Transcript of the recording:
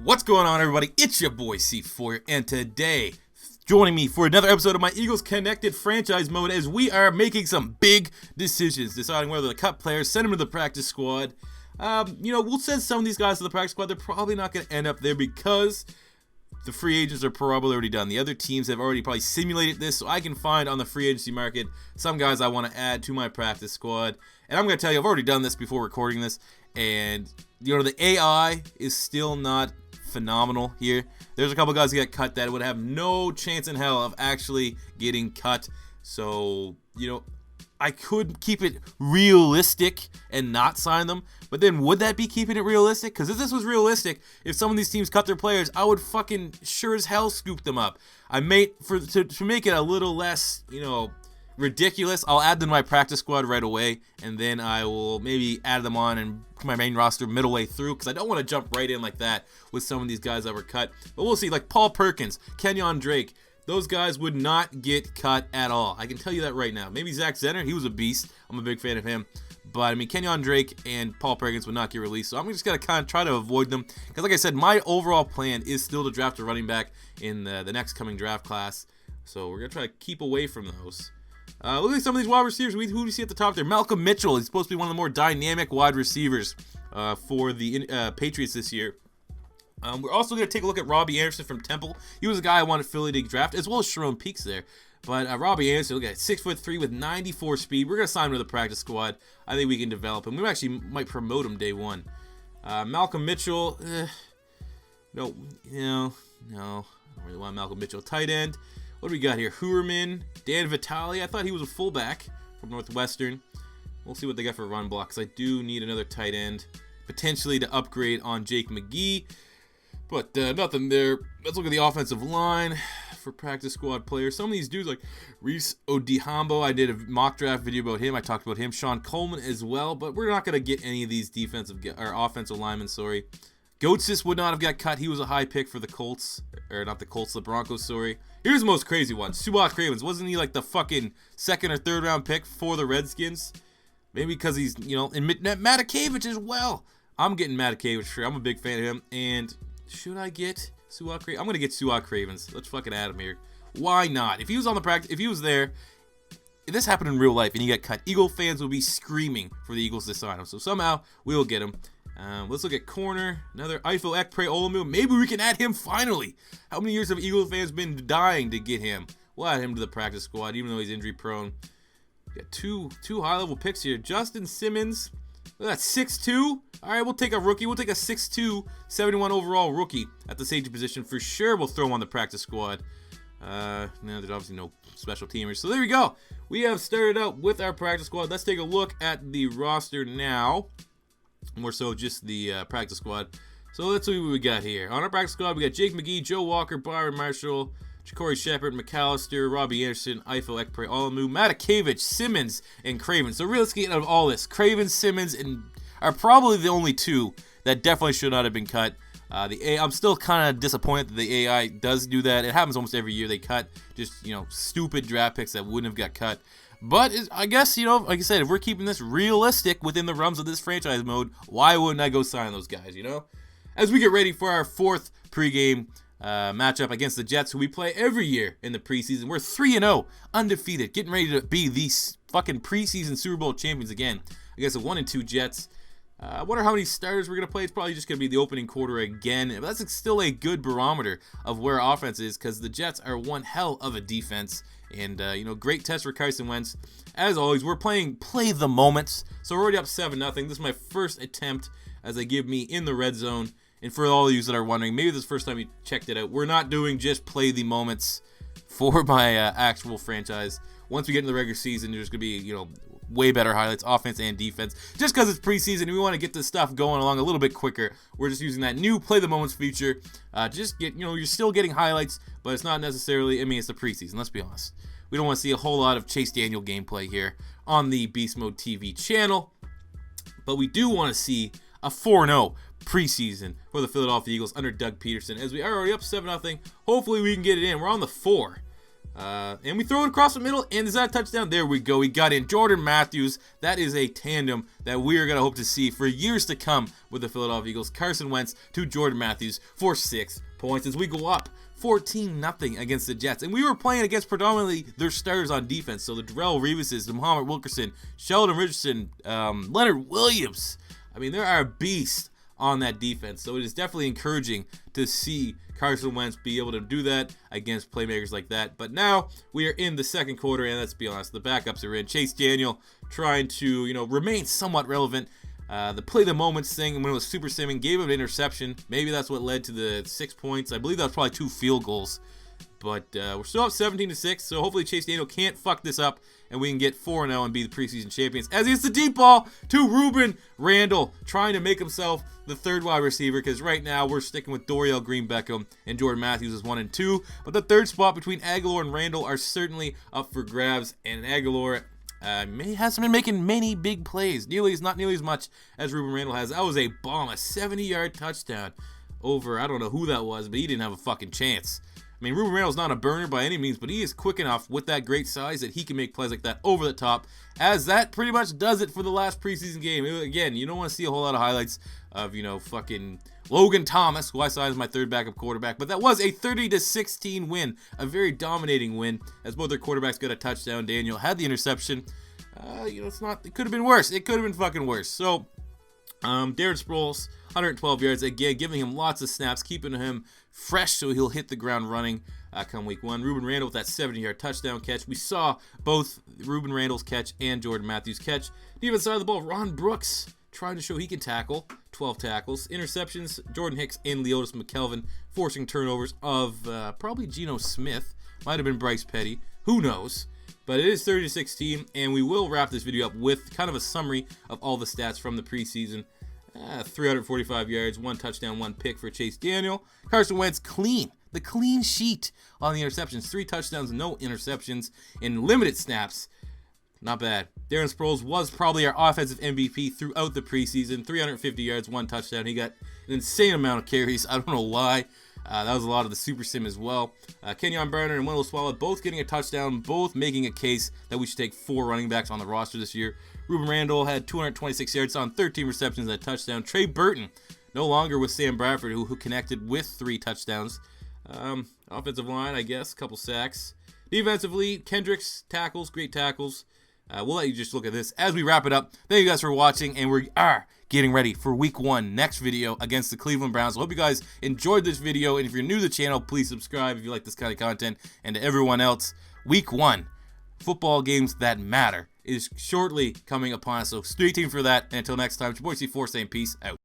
What's going on, everybody? It's your boy C4, and today, joining me for another episode of my Eagles Connected franchise mode as we are making some big decisions, deciding whether to cut players, send them to the practice squad. We'll send some of these guys to the practice squad. They're probably not going to end up there because the free agents are probably already done. The other teams have already probably simulated this, so I can find on the free agency market some guys I want to add to my practice squad. And I'm going to tell you, I've already done this before recording this, and the AI is still not phenomenal here. There's a couple guys that got cut that would have no chance in hell of actually getting cut. So, I could keep it realistic and not sign them, but then would that be keeping it realistic? Because if this was realistic, if some of these teams cut their players, I would fucking sure as hell scoop them up. I may, to make it a little less, ridiculous, I'll add them to my practice squad right away, and then I will maybe add them on and my main roster middle way through, because I don't want to jump right in like that with some of these guys that were cut. But we'll see, like Paul Perkins, Kenyon Drake, those guys would not get cut at all. I can tell you that right now. Maybe Zach Zenner, he was a beast. I'm a big fan of him. But, Kenyon Drake and Paul Perkins would not get released. So I'm just going to kind of try to avoid them. Because, like I said, my overall plan is still to draft a running back in the next coming draft class. So we're going to try to keep away from those. Look at some of these wide receivers. Who do you see at the top there? Malcolm Mitchell. He's supposed to be one of the more dynamic wide receivers for the Patriots this year. We're also going to take a look at Robbie Anderson from Temple. He was a guy I wanted Philly to draft, as well as Sharon Peaks there. But Robbie Anderson, look at 6'3" with 94 speed. We're going to sign him to the practice squad. I think we can develop him. We actually might promote him day one. Malcolm Mitchell, no. I don't really want Malcolm Mitchell. Tight end. What do we got here? Hooverman, Dan Vitale. I thought he was a fullback from Northwestern. We'll see what they got for run blocks. I do need another tight end, potentially to upgrade on Jake McGee. But nothing there. Let's look at the offensive line for practice squad players. Some of these dudes like Reese Odihambo, I did a mock draft video about him. I talked about him. Sean Coleman as well. But we're not going to get any of these offensive linemen, sorry. Goetsis would not have got cut. He was a high pick for the Colts. Or not the Colts, the Broncos, sorry. Here's the most crazy one. Cravens. Wasn't he like the fucking second or third round pick for the Redskins? Maybe because he's, and Matakevich as well. I'm getting Matakevich for sure. I'm a big fan of him. And should I get Cravens? I'm going to get Cravens. Let's fucking add him here. Why not? If he was on the practice, if he was there, if this happened in real life and he got cut, Eagle fans will be screaming for the Eagles to sign him. So somehow we will get him. Let's look at corner. Another Ifo Ekpre Olumu. Maybe we can add him finally. How many years have Eagle fans been dying to get him? We'll add him to the practice squad, even though he's injury prone. We got two high-level picks here. Justin Simmons. Look at that, 6'2". All right, we'll take a rookie. We'll take a 6'2", 71 overall rookie at the safety position. For sure, we'll throw him on the practice squad. No, there's obviously no special teamers. So there we go. We have started out with our practice squad. Let's take a look at the roster now. More so just the practice squad. So let's see what we got here. On our practice squad, we got Jake McGee, Joe Walker, Byron Marshall, Ja'Cory Shepard, McAllister, Robbie Anderson, Ifo Ekpre Olumu, Matakevich, Simmons, and Cravens. So realistically, out of all this, Cravens, Simmons, and are probably the only two that definitely should not have been cut. I'm still kind of disappointed that the AI does do that. It happens almost every year. They cut just, stupid draft picks that wouldn't have got cut. But I guess, like I said, if we're keeping this realistic within the realms of this franchise mode, why wouldn't I go sign those guys, As we get ready for our fourth pregame matchup against the Jets, who we play every year in the preseason. We're 3-0, undefeated, getting ready to be the fucking preseason Super Bowl champions again against the 1-2 Jets. I wonder how many starters we're going to play. It's probably just going to be the opening quarter again. But that's still a good barometer of where our offense is, because the Jets are one hell of a defense. And, great test for Carson Wentz. As always, we're playing play the moments. So we're already up 7-0. This is my first attempt as they give me in the red zone. And for all of you that are wondering, maybe this is the first time you checked it out, we're not doing just play the moments for my actual franchise. Once we get into the regular season, there's going to be, way better highlights, offense and defense. Just because it's preseason and we want to get this stuff going along a little bit quicker, we're just using that new play the moments feature. Just get, you're still getting highlights, but it's not necessarily, it's the preseason, let's be honest. We don't want to see a whole lot of Chase Daniel gameplay here on the Beast Mode TV channel. But we do want to see a 4-0 preseason for the Philadelphia Eagles under Doug Peterson, as we are already up 7-0. Hopefully we can get it in. We're on the 4. And we throw it across the middle, and is that a touchdown? There we go. We got in Jordan Matthews. That is a tandem that we are going to hope to see for years to come with the Philadelphia Eagles. Carson Wentz to Jordan Matthews for 6 points as we go up 14-0 against the Jets. And we were playing against predominantly their starters on defense. So the Darrelle Revises, the Muhammad Wilkerson, Sheldon Richardson, Leonard Williams. I mean, there are beasts on that defense. So it is definitely encouraging to see Carson Wentz be able to do that against playmakers like that. But now we are in the second quarter, and let's be honest, the backups are in. Chase Daniel trying to, remain somewhat relevant. The play the moments thing, when it was super simming, gave him an interception. Maybe that's what led to the 6 points. I believe that was probably 2 field goals. But we're still up 17-6, so hopefully Chase Daniel can't fuck this up, and we can get 4-0 and be the preseason champions. As it's the deep ball to Ruben Randall, trying to make himself the third wide receiver, because right now we're sticking with Dorial Green-Beckham, and Jordan Matthews is 1 and 2. But the third spot between Aguilar and Randall are certainly up for grabs, and Aguilar hasn't been making many big plays. Not nearly as much as Ruben Randall has. That was a bomb, a 70-yard touchdown over, I don't know who that was, but he didn't have a fucking chance. I mean, Ruben Randall's not a burner by any means, but he is quick enough with that great size that he can make plays like that over the top, as that pretty much does it for the last preseason game. Again, you don't want to see a whole lot of highlights of, fucking Logan Thomas, who I saw as my third backup quarterback, but that was a 30-16 win, a very dominating win, as both their quarterbacks got a touchdown. Daniel had the interception. It could have been worse. It could have been fucking worse. So, Darren Sproles, 112 yards, again, giving him lots of snaps, keeping him fresh so he'll hit the ground running come week 1. Ruben Randall with that 70-yard touchdown catch. We saw both Ruben Randall's catch and Jordan Matthews' catch. Defensive side of the ball, Ron Brooks trying to show he can tackle, 12 tackles. Interceptions, Jordan Hicks and Leotis McKelvin forcing turnovers of probably Geno Smith. Might have been Bryce Petty. Who knows? But it is 30-16, and we will wrap this video up with kind of a summary of all the stats from the preseason. 345 yards, 1 touchdown, 1 pick for Chase Daniel. Carson Wentz clean. The clean sheet on the interceptions. 3 touchdowns, no interceptions in limited snaps. Not bad. Darren Sproles was probably our offensive MVP throughout the preseason. 350 yards, 1 touchdown. He got an insane amount of carries. I don't know why. That was a lot of the super sim as well. Kenyon Barner and Wendell Swallow both getting a touchdown, both making a case that we should take 4 running backs on the roster this year. Ruben Randall had 226 yards on 13 receptions and a touchdown. Trey Burton, no longer with Sam Bradford, who connected with 3 touchdowns. Offensive line, I guess, a couple sacks. Defensively, Kendricks, tackles, great tackles. We'll let you just look at this as we wrap it up. Thank you guys for watching, and we are getting ready for week 1 next video against the Cleveland Browns. I hope you guys enjoyed this video, and if you're new to the channel, please subscribe if you like this kind of content. And to everyone else, week 1, football games that matter, is shortly coming upon us, so stay tuned for that. And until next time, it's your boy C4 saying peace out.